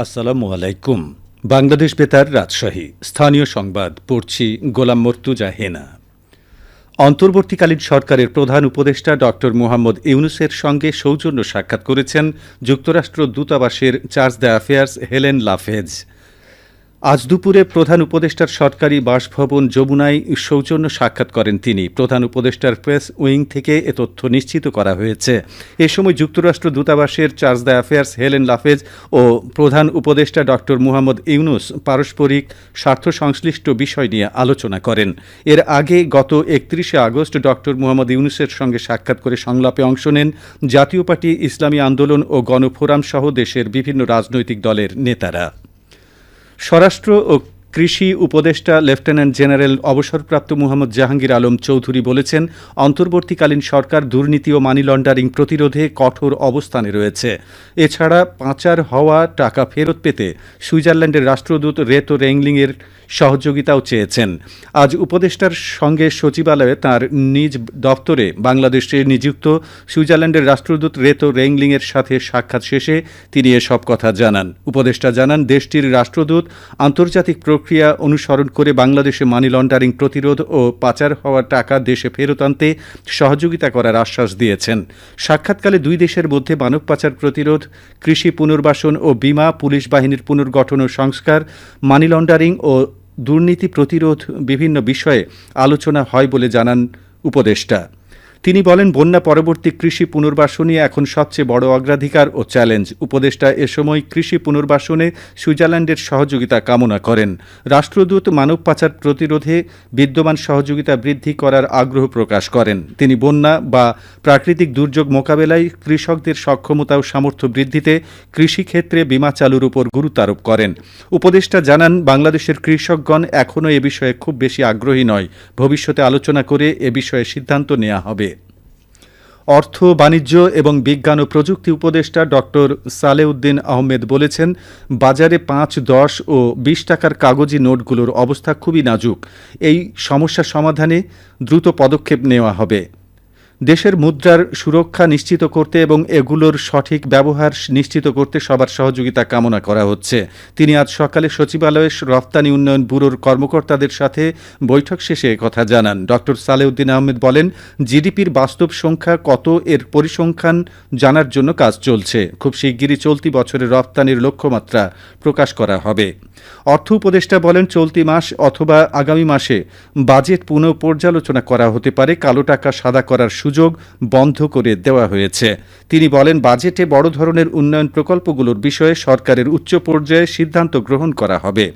আসসালামু আলাইকুম। বাংলাদেশ বেতার, রাজশাহী। স্থানীয় সংবাদ পড়ছি গোলাম মর্তুজা হেনা। অন্তর্বর্তীকালীন সরকারের প্রধান উপদেষ্টা ড মুহাম্মদ ইউনূসের সঙ্গে সৌজন্য সাক্ষাৎ করেছেন যুক্তরাষ্ট্র দূতাবাসের চার্জ d'Affaires হেলেন লাফেজ। আজ দুপুরে প্রধান উপদেষ্টার সরকারি বাসভবন যমুনায় সৌজন্য সাক্ষাৎ করেন তিনি। প্রধান উপদেষ্টার প্রেস উইং থেকে এ তথ্য নিশ্চিত করা হয়েছে। এ সময় যুক্তরাষ্ট্র দূতাবাসের চার্জ d'Affaires হেলেন লাফেজ ও প্রধান উপদেষ্টা ড মুহাম্মদ ইউনূস পারস্পরিক স্বার্থ সংশ্লিষ্ট বিষয় নিয়ে আলোচনা করেন। এর আগে গত ৩১ আগস্ট ড মুহাম্মদ ইউনূসের সঙ্গে সাক্ষাৎ করে সংলাপে অংশ নেন জাতীয় পার্টি, ইসলামী আন্দোলন ও গণফোরাম সহ দেশের বিভিন্ন রাজনৈতিক দলের নেতারা। স্বরাষ্ট্র ও কৃষি উপদেষ্টা লেফটেন্যান্ট জেনারেল অবসরপ্রাপ্ত মোহাম্মদ জাহাঙ্গীর আলম চৌধুরী বলেছেন, অন্তর্বর্তীকালীন সরকার দুর্নীতি ও মানি লন্ডারিং প্রতিরোধে কঠোর অবস্থানে রয়েছে। এছাড়া পাচার হওয়া টাকা ফেরত পেতে সুইজারল্যান্ডের রাষ্ট্রদূত রেতো রেংলিংয়ের সহযোগিতাও চেয়েছেন। আজ উপদেষ্টার সঙ্গে সচিবালয়ে তাঁর নিজ দপ্তরে বাংলাদেশে নিযুক্ত সুইজারল্যান্ডের রাষ্ট্রদূত রেতো রেংলিংয়ের সাথে সাক্ষাৎ শেষে তিনি এসব কথা জানান। উপদেষ্টা জানান, দেশটির রাষ্ট্রদূত আন্তর্জাতিক প্রক্রিয়া অনুসরণ করে বাংলাদেশে মানি লন্ডারিং প্রতিরোধ ও পাচার হওয়া টাকা দেশে ফেরত আনতে সহযোগিতা করার আশ্বাস দিয়েছেন। সাক্ষাৎকালে দুই দেশের মধ্যে মানব পাচার প্রতিরোধ, কৃষি পুনর্বাসন ও বীমা, পুলিশ বাহিনীর পুনর্গঠন ও সংস্কার, মানি লন্ডারিং ও দুর্নীতি প্রতিরোধ বিভিন্ন বিষয়ে আলোচনা হয় বলে জানান উপদেষ্টা। তিনি বলেন, বন্যা পরবর্তী কৃষি পুনর্বাসনই এখন সবচেয়ে বড় অগ্রাধিকার ও চ্যালেঞ্জ। উপদেষ্টা এ সময় কৃষি পুনর্বাসনে সুইজারল্যান্ডের সহযোগিতা কামনা করেন। রাষ্ট্রদূত মানব পাচার প্রতিরোধে বিদ্যমান সহযোগিতা বৃদ্ধি করার আগ্রহ প্রকাশ করেন। তিনি বন্যা বা প্রাকৃতিক দুর্যোগ মোকাবেলায় কৃষকদের সক্ষমতা ও সামর্থ্য বৃদ্ধিতে কৃষিক্ষেত্রে বীমা চালুর উপর গুরুত্ব আরোপ করেন। উপদেষ্টা জানান, বাংলাদেশের কৃষকগণ এখনও এ বিষয়ে খুব বেশি আগ্রহী নয়। ভবিষ্যতে আলোচনা করে এ বিষয়ে সিদ্ধান্ত নেওয়া হবে। অর্থ, বাণিজ্য এবং বিজ্ঞান ও প্রযুক্তি উপদেষ্টা ড সালেউদ্দিন আহমেদ বলেছেন, বাজারে ৫, ১০ ও ২০ টাকার কাগজি নোটগুলোর অবস্থা খুবই নাজুক। এই সমস্যা সমাধানে দ্রুত পদক্ষেপ নেওয়া হবে। দেশের মুদ্রার সুরক্ষা নিশ্চিত করতে এবং এগুলোর সঠিক ব্যবহার নিশ্চিত করতে সবার সহযোগিতা কামনা করা হচ্ছে। তিনি আজ সকালে সচিবালয়ে রফতানি উন্নয়ন ব্যুরোর কর্মকর্তাদের সাথে বৈঠক শেষে একথা জানান। ড সালেউদ্দিন আহমেদ বলেন, জিডিপির বাস্তব সংখ্যা কত এর পরিসংখ্যান জানার জন্য কাজ চলছে। খুব শিগগিরই চলতি বছরের রফতানির লক্ষ্যমাত্রা প্রকাশ করা হবে। অর্থ উপদেষ্টা বলেন, চলতি মাস অথবা আগামী মাসে বাজেট পুনঃ পর্যালোচনা করা হতে পারে। কালো টাকা সাদা করার সুযোগ বন্ধ করে দেওয়া হয়েছে। তিনি বলেন, বাজেটে বড় ধরনের উন্নয়ন প্রকল্পগুলোর বিষয়ে সরকারের উচ্চ পর্যায়ে সিদ্ধান্ত গ্রহণ করা হবে।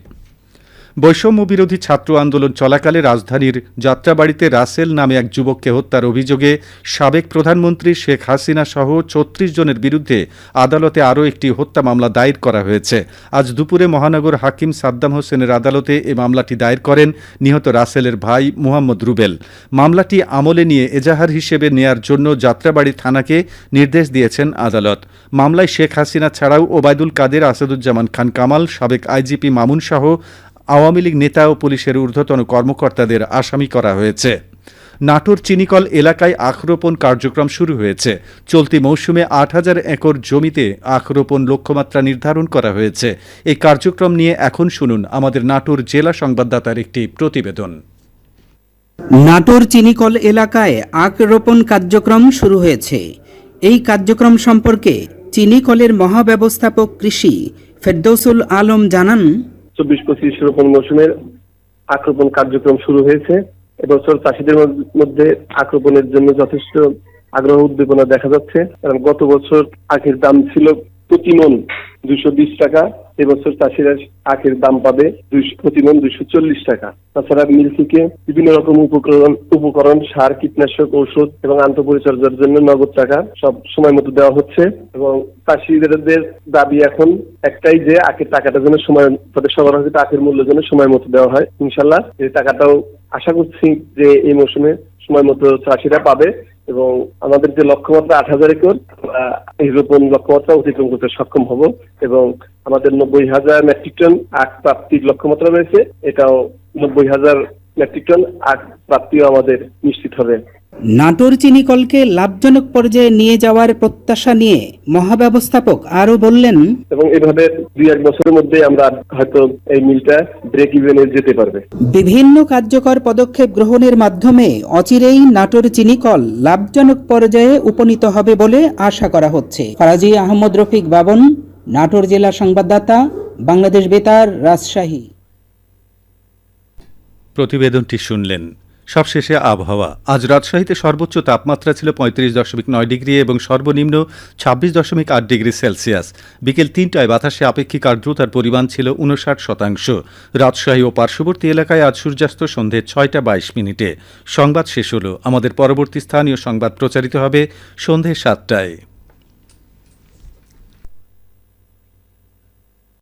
বৈষম্য বিরোধী ছাত্র আন্দোলন চলাকালে রাজধানীর যাত্রাবাড়িতে রাসেল নামে এক যুবককে হত্যার অভিযোগে সাবেক প্রধানমন্ত্রী শেখ হাসিনা সহ ৩৬ জনের বিরুদ্ধে আদালতে আরও একটি হত্যা মামলা দায়ের করা হয়েছে। আজ দুপুরে মহানগর হাকিম সাদ্দাম হোসেনের আদালতে এ মামলাটি দায়ের করেন নিহত রাসেলের ভাই মুহাম্মদ রুবেল। মামলাটি আমলে নিয়ে এজাহার হিসেবে নেয়ার জন্য যাত্রাবাড়ি থানাকে নির্দেশ দিয়েছেন আদালত। মামলায় শেখ হাসিনা ছাড়াও ওবায়দুল কাদের, আসাদুজ্জামান খান কামাল, সাবেক আইজিপি মামুন সহ আওয়ামী লীগ নেতা ও পুলিশের ঊর্ধ্বতন কর্মকর্তাদের আসামি করা হয়েছে। নাটোর চিনিকল এলাকায় আখ রোপণ কার্যক্রম শুরু হয়েছে। চলতি মৌসুমে ৮,০০০ একর জমিতে আখ রোপণ লক্ষ্যমাত্রা নির্ধারণ করা হয়েছে। এই কার্যক্রম নিয়ে এখন শুনুন আমাদের নাটোর জেলা সংবাদদাতার একটি প্রতিবেদন। নাটোর চিনিকল এলাকায় আখ রোপণ কার্যক্রম শুরু হয়েছে। এই কার্যক্রম সম্পর্কে চিনিকলের মহাব্যবস্থাপক কৃষি ফেরদৌসুল আলম জানান, ২৪-২৫ রোপণ মৌসুমের আখ রোপণ কার্যক্রম শুরু হয়েছে। এবছর চাষিদের মধ্যে আখ রোপণের জন্য যথেষ্ট আগ্রহ উদ্দীপনা দেখা যাচ্ছে। কারণ গত বছর আখের দাম ছিল প্রতি মন ২২০ টাকা, এবছর চাষিরা আখের দাম পাবে প্রতি মন ২৪০ টাকা। তাছাড়া মিল থেকে বিভিন্ন রকম উপকরণ, সার, কীটনাশক, ঔষধ এবং আন্তঃপরিচর্যার জন্য নগদ টাকা সব সময় মতো দেওয়া হচ্ছে। এবং চাষিদের দাবি এখন একটাই, যে আখের টাকাটা যেন সময় তাদের সরবরাহিত আখের মূল্য যেন সময় মতো দেওয়া হয়। ইনশাল্লাহ এই টাকাটাও আশা করছি যে এই মৌসুমে সময় মতো চাষিরা পাবে এবং আমাদের যে লক্ষ্যমাত্রা ৮,০০০ একর, এই রোপণ লক্ষ্যমাত্রা অতিক্রম করতে সক্ষম হব এবং আমাদের ৯০,০০০ মেট্রিক টন আখ প্রাপ্তির লক্ষ্যমাত্রা রয়েছে। এটাও ৯০,০০০ মেট্রিক টন আখ প্রাপ্তিও আমাদের নিশ্চিত হবে। নাটোর চিনিকলকে লাভজনক পর্যায়ে নিয়ে যাওয়ার প্রত্যাশা নিয়ে মহাব্যবস্থাপক আরও বললেন, এবং এভাবে 2-1 বছরের মধ্যে আমরা হয়তো এই মিলটা ব্রেক ইভেনে যেতে পারবে। বিভিন্ন কার্যকর পদক্ষেপ গ্রহণের মাধ্যমে অচিরেই নাটোর চিনিকল লাভজনক পর্যায়ে উপনীত হবে বলে আশা করা হচ্ছে। ফারাজি আহমদ রফিক বাবন, নাটোর জেলা সংবাদদাতা, বাংলাদেশ বেতার, রাজশাহী। প্রতিবেদনটি শুনলেন। সবশেষে আবহাওয়া। আজ রাজশাহীতে সর্বোচ্চ তাপমাত্রা ছিল 35.9 ডিগ্রি এবং সর্বনিম্ন 26.8 ডিগ্রি সেলসিয়াস। বিকেল 3টায় বাতাসে আপেক্ষিক আর্দ্রতার পরিমাণ ছিল 59%। রাজশাহী ও পার্শ্ববর্তী এলাকায় আজ সূর্যাস্ত সন্ধে 6টা 22 মিনিটে। সংবাদ শেষ হল। আমাদের পরবর্তী স্থানীয় সংবাদ প্রচারিত হবে সন্ধে 7টায়।